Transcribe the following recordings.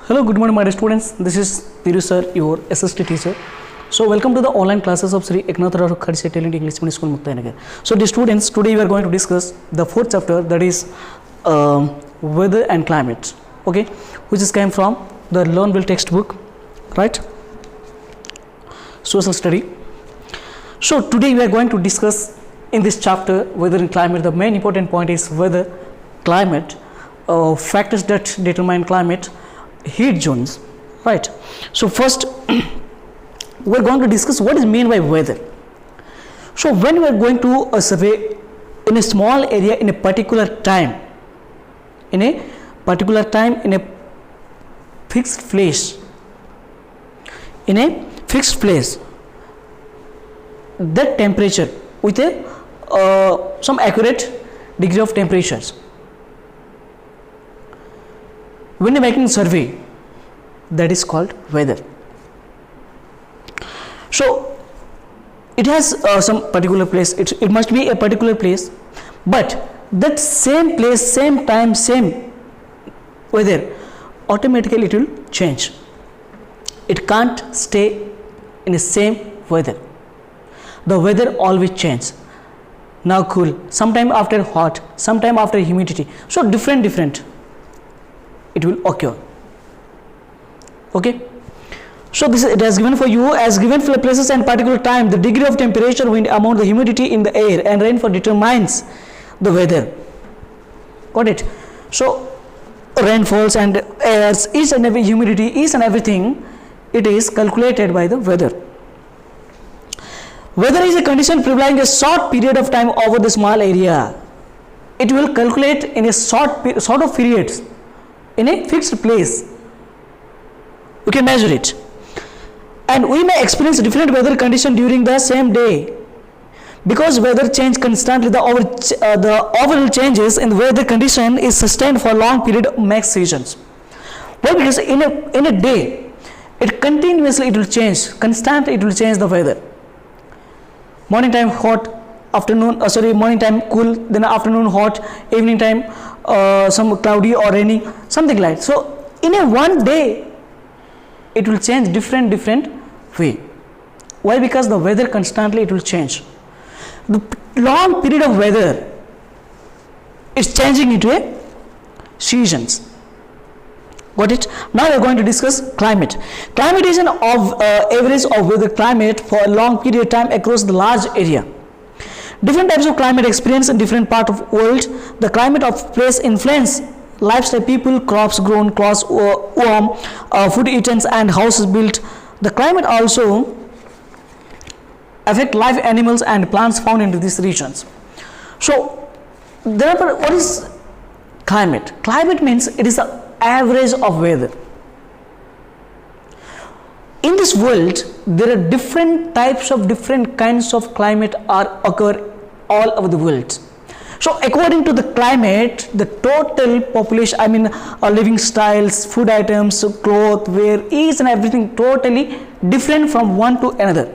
Hello, good morning, my dear students. This is Thiru sir, your SST teacher. So, welcome to the online classes of Sri Eknathara Khadse Talent English Medium School, Muktayanagar. So, dear students, today we are going to discuss the fourth chapter, that is weather and climate. Okay, which is came from the Learnville textbook, right? Social study. So, today we are going to discuss in this chapter weather and climate. The main important point is weather, climate, factors that determine climate, heat zones, right? So first we're going to discuss what is meant by weather. So when we are going to a survey in a small area in a particular time, in a fixed place, that temperature with a some accurate degree of temperatures. When you are making survey, that is called weather. So it has some particular place, it must be a particular place, but that same place, same time, same weather, automatically it will change. It can't stay in the same weather. The weather always changes. Now cool, sometime after hot, sometime after humidity. So different it will occur. Okay, so this it has given for you as given for places and particular time, the degree of temperature, wind amount, the humidity in the air, and rainfall determines the weather. Got it? So rainfalls and airs, each and every humidity, each and everything, it is calculated by the weather. Weather is a condition prevailing a short period of time over the small area. It will calculate in a short of periods in a fixed place. We can measure it, and we may experience different weather condition during the same day, because weather change constantly. The overall changes in the weather condition is sustained for a long period, makes seasons. Why? Because in a day, it continuously it will change, constantly it will change the weather. Morning time hot, afternoon morning time cool, then afternoon hot, evening time some cloudy or rainy, something like. So in a one day it will change different way. Why? Because the weather constantly it will change. The long period of weather is changing into a seasons. Got it? Now we are going to discuss climate. Climate is an average of weather climate for a long period of time across the large area. Different types of climate experience in different part of world. The climate of place influence lifestyle, people, crops grown, clothes worn, food eaten, and houses built. The climate also affect live animals and plants found into these regions. So therefore, what is climate? Climate means it is the average of weather. In this world, there are different types of different kinds of climate occur all over the world. So according to the climate, the total population, living styles, food items, cloth, wear, each and everything totally different from one to another.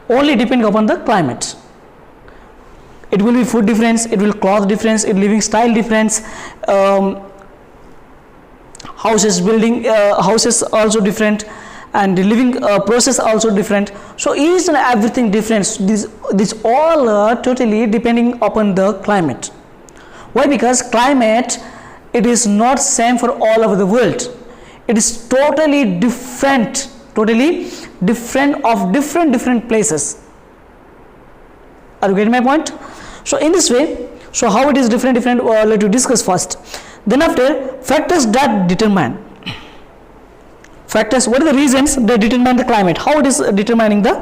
Only depending upon the climate. It will be food difference, it will cloth difference, it living style difference, houses also different, and the living process also different. So each and everything different. This all are totally depending upon the climate. Why? Because climate, it is not same for all over the world. It is totally different of different places. Are you getting my point? So in this way, so how it is different, let us discuss first. Then after, factors that determine. Factors, what are the reasons that determine the climate? How it is determining the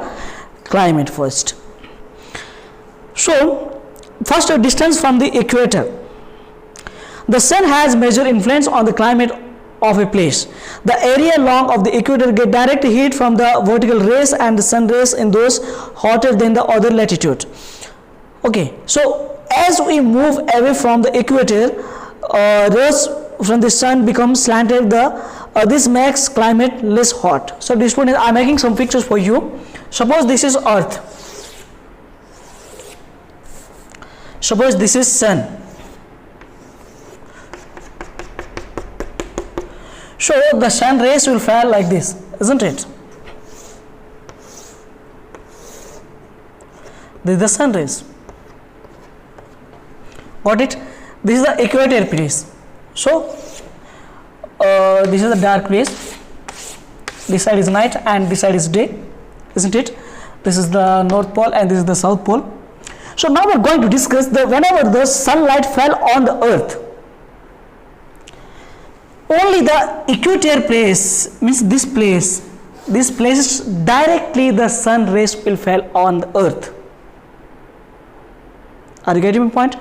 climate first? So first, a distance from the equator. The sun has major influence on the climate of a place. The area along of the equator get direct heat from the vertical rays and the sun rays in those hotter than the other latitude. Okay, so as we move away from the equator, rays from the sun become slanted. This makes climate less hot. So this one, I am making some pictures for you. Suppose this is Earth. Suppose this is sun. So the sun rays will fall like this, isn't it? This is the sun rays. Got it? This is the equator place. So this is the dark place. This side is night and this side is day, isn't it? This is the North Pole and this is the South Pole. So now we are going to discuss the whenever the sunlight fell on the earth, only the equator place, means this place directly the sun rays will fall on the earth. Are you getting my point?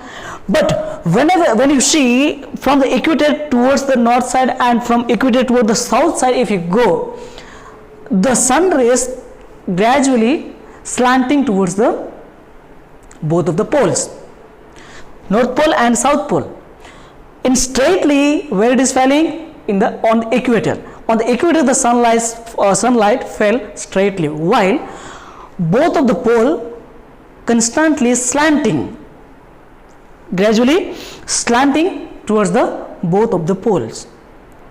But when you see from the equator towards the north side and from equator toward the south side, if you go, the sun rays gradually slanting towards the both of the poles, North Pole and South Pole. In straightly, where it is falling? On the equator. On the equator, the sunlight fell straightly, while both of the pole constantly slanting, gradually slanting towards the both of the poles.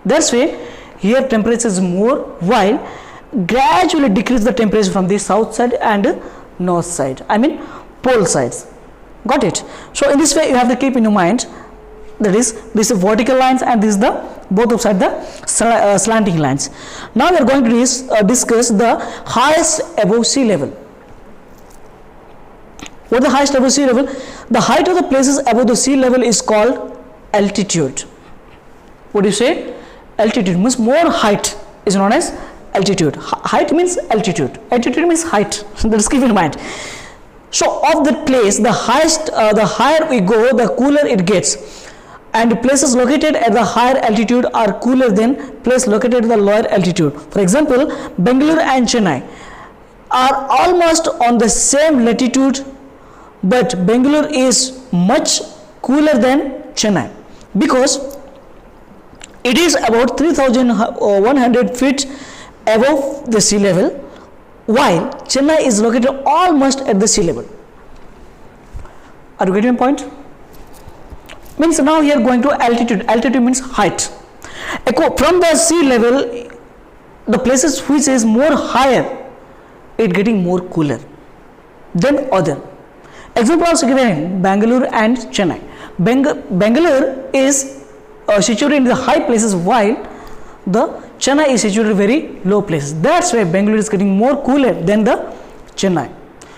That's why here temperature is more, while gradually decrease the temperature from the south side and north side, I mean pole sides. Got it? So in this way you have to keep in your mind, that is, this is vertical lines and this is the both of side the slanting lines. Now we are going to discuss the highest above sea level. What is the highest above sea level? The height of the places above the sea level is called altitude. What do you say? Altitude means more height is known as altitude. Height means altitude. Altitude means height. Let's keep in mind. So of the place, the higher we go, the cooler it gets. And places located at the higher altitude are cooler than places located at the lower altitude. For example, Bangalore and Chennai are almost on the same latitude, but Bangalore is much cooler than Chennai because it is about 3,100 feet above the sea level, while Chennai is located almost at the sea level. Are you getting my point? Means now we are going to altitude. Altitude means height. From the sea level, the places which is more higher, it getting more cooler than other. Example also given, Bangalore and Chennai. Bangalore is situated in the high places, while the Chennai is situated in very low places. That's why Bangalore is getting more cooler than the Chennai.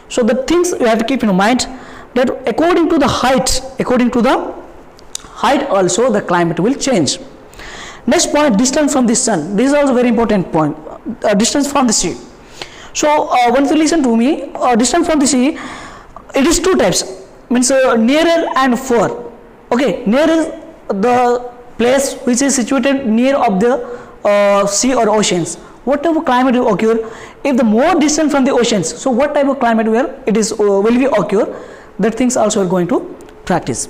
So the things you have to keep in mind, that according to the height also the climate will change. Next point, distance from the sun. This is also very important point. Distance from the sea. So once you listen to me, distance from the sea, it is two types, means nearer and far. Okay, nearer the place which is situated near of the sea or oceans. What type of climate will occur if the more distant from the oceans? So what type of climate where it is will be occur? That things also are going to practice.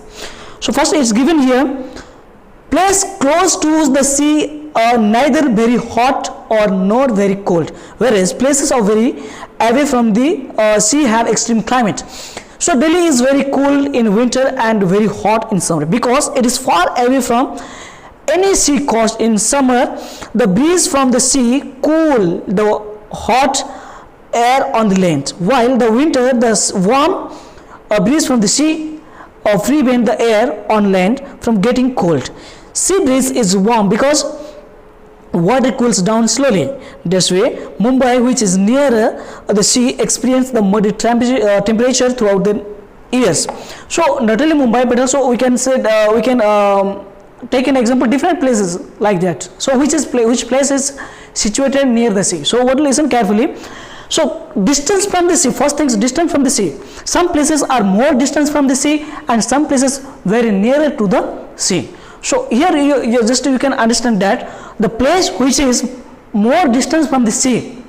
So first it's given here, place close to the sea are neither very hot or nor very cold, whereas places are very away from the sea have extreme climate. So Delhi is very cool in winter and very hot in summer because it is far away from any sea coast. In summer, the breeze from the sea cool the hot air on the land, while the winter the warm breeze from the sea free bend the air on land from getting cold. Sea breeze is warm because water cools down slowly. This way, Mumbai, which is nearer the sea, experience the muddy temperature throughout the years. So not only Mumbai, but also we can say take an example different places like that. So which place is situated near the sea? So what, listen carefully. So distance from the sea, first things, distance from the sea. Some places are more distance from the sea and some places very nearer to the sea. So here you can understand that the place which is more distance from the sea,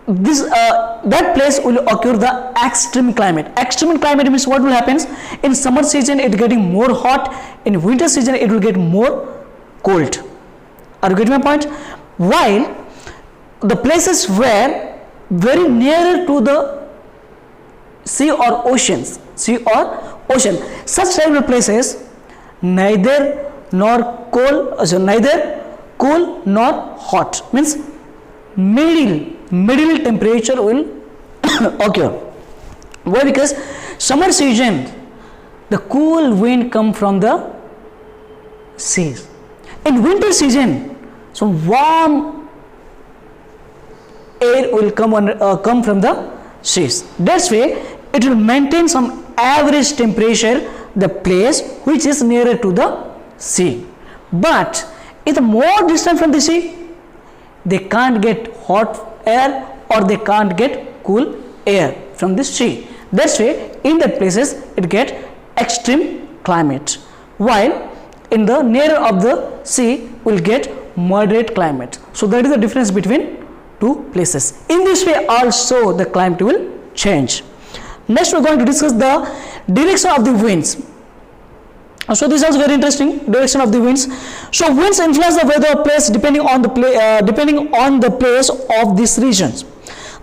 that place will occur the extreme climate. Extreme climate means what will happen? In summer season it getting more hot, in winter season it will get more cold. Are you getting my point? While the places where very nearer to the sea or ocean, such type of places neither nor cold, neither cool nor hot, means middle temperature will occur. Why? Because summer season the cool wind come from the seas. In winter season some warm air will come from the seas. That's way it will maintain some average temperature the place which is nearer to the sea. But if more distant from the sea, they can't get hot air or they can't get cool air from the sea. That's way in that places it get extreme climate, while in the nearer of the sea will get moderate climate. So that is the difference between two places. In this way also the climate will change. Next we are going to discuss the direction of the winds. So this is very interesting, direction of the winds. So winds influence the weather of place depending on the place of these regions.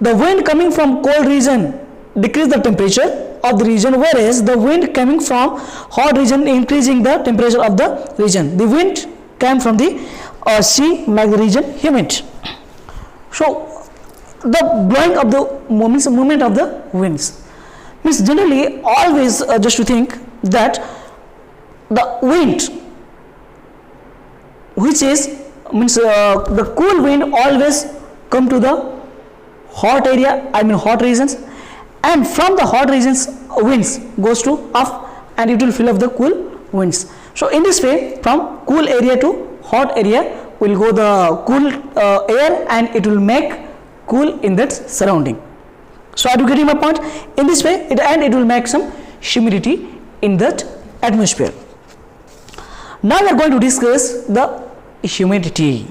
The wind coming from cold region decrease the temperature of the region, whereas the wind coming from hot region increasing the temperature of the region. The wind came from the sea make the region humid. So the blowing of the movement of the winds means generally always just to think that the wind which is means the cool wind always come to the hot area, I mean hot regions, and from the hot regions winds goes to up and it will fill up the cool winds. So in this way from cool area to hot area will go the cool air and it will make cool in that surrounding. So are you getting my point? In this way it will make some humidity in that atmosphere. Now we are going to discuss the humidity.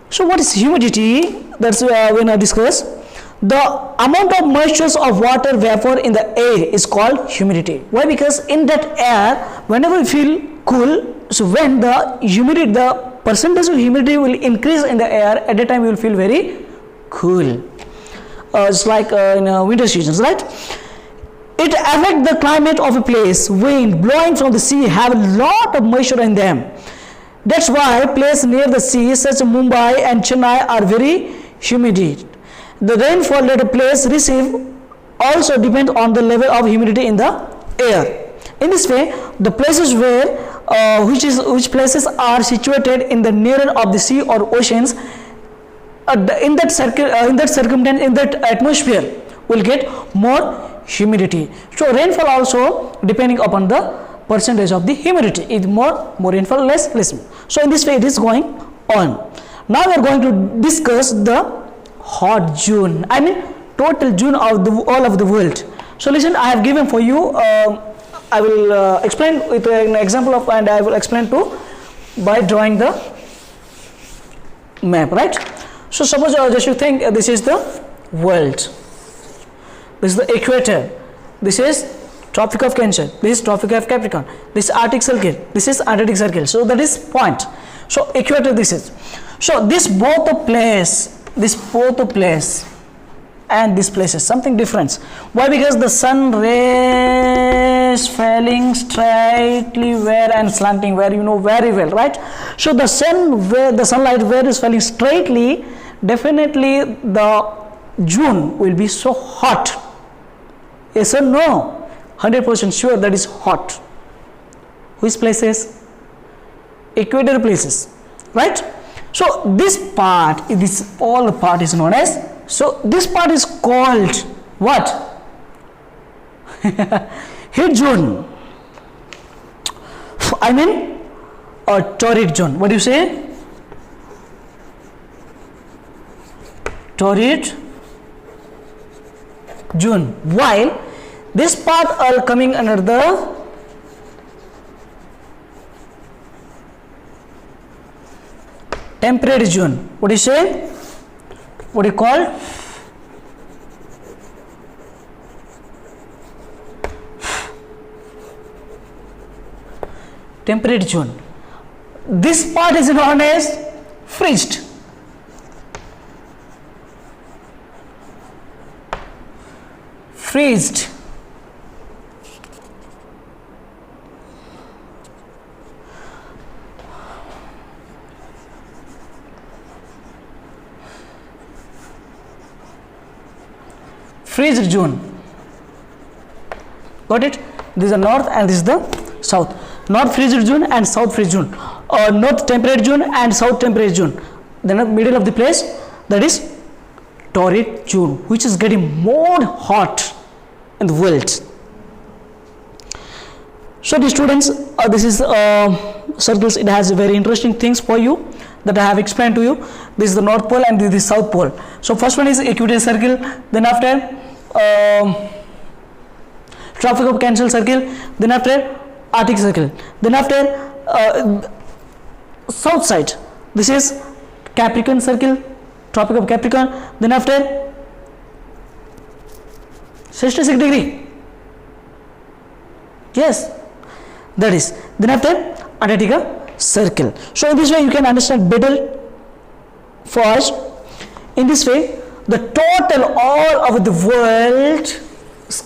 So what is humidity? That's when I discuss the amount of moisture of water vapor in the air is called humidity. Why? Because in that air whenever we feel cool, so when the humidity, the percentage of humidity will increase in the air, at that time you will feel very cool. It's like in winter seasons, right? It affects the climate of a place. Wind blowing from the sea have a lot of moisture in them. That's why places near the sea such as Mumbai and Chennai are very humid. The rainfall that a place receive also depends on the level of humidity in the air. In this way, the places where which places are situated in the nearer of the sea or oceans, in that circumstance, in that atmosphere will get more humidity. So rainfall also depending upon the percentage of the humidity, is more rainfall, less. So in this way it is going on. Now we are going to discuss the hot June, I mean total June of the all of the world. So listen, I have given for you, I will explain with an example of, and I will explain to by drawing the map, right? So suppose just you think this is the world, this is the equator, this is Tropic of Cancer, this is Tropic of Capricorn, this is Arctic Circle, this is Antarctic Circle. So that is point. So equator this is. So this both the place and this place is something different. Why? Because the sun rays falling straightly where and slanting where, you know very well, right? So the sun where the sunlight where is falling straightly, definitely the June will be so hot. Yes or no? 100% sure that is hot. Which places? Equator places, right? So this part, all part is known as, so this part is called what? Heat zone. I mean a torrid zone. What do you say? Torrid zone. While this part are coming under the temperate zone. What do you say? What do you call? Temperate zone. This part is known as freezed. Freezed. freeze zone. Got it? This is the north and this is the south. North freeze zone and south freeze zone, or north temperate zone and south temperate zone. Then the middle of the place, that is torrid zone, which is getting more hot in the world. So the students, this is circles. It has very interesting things for you that I have explained to you. This is the north pole and this is the south pole. So first one is equatorial circle, then after Tropic of Cancer circle, then after Arctic circle, then after south side, this is Capricorn circle, Tropic of Capricorn, then after 66 degree, yes, that is, then after Antarctica circle. So in this way you can understand better for us. In this way, the total all over the world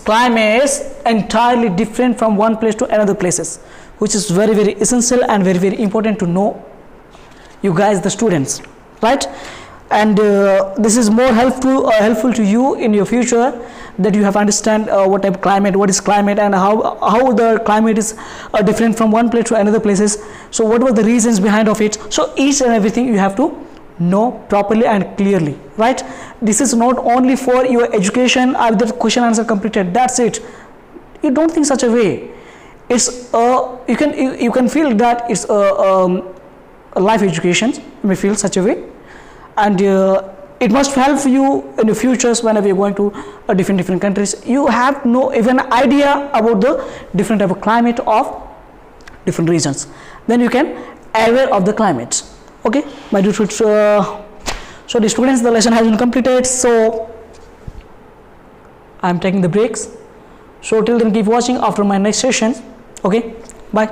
climate is entirely different from one place to another places, which is very essential and very important to know, you guys, the students, right? And this is more helpful to you in your future, that you have understand what type of climate, what is climate, and how the climate is different from one place to another places. So what were the reasons behind of it? So each and everything you have to know properly and clearly, right? This is not only for your education or the question answer completed, that's it. You don't think such a way. It's you can feel that it's a life education. You may feel such a way, and it must help you in the futures whenever you're going to different countries. You have no even idea about the different type of climate of different regions. Then you can aware of the climate. Okay, my dear students. So the students, the lesson has been completed. So I am taking the breaks. So till then, keep watching after my next session. Okay, bye.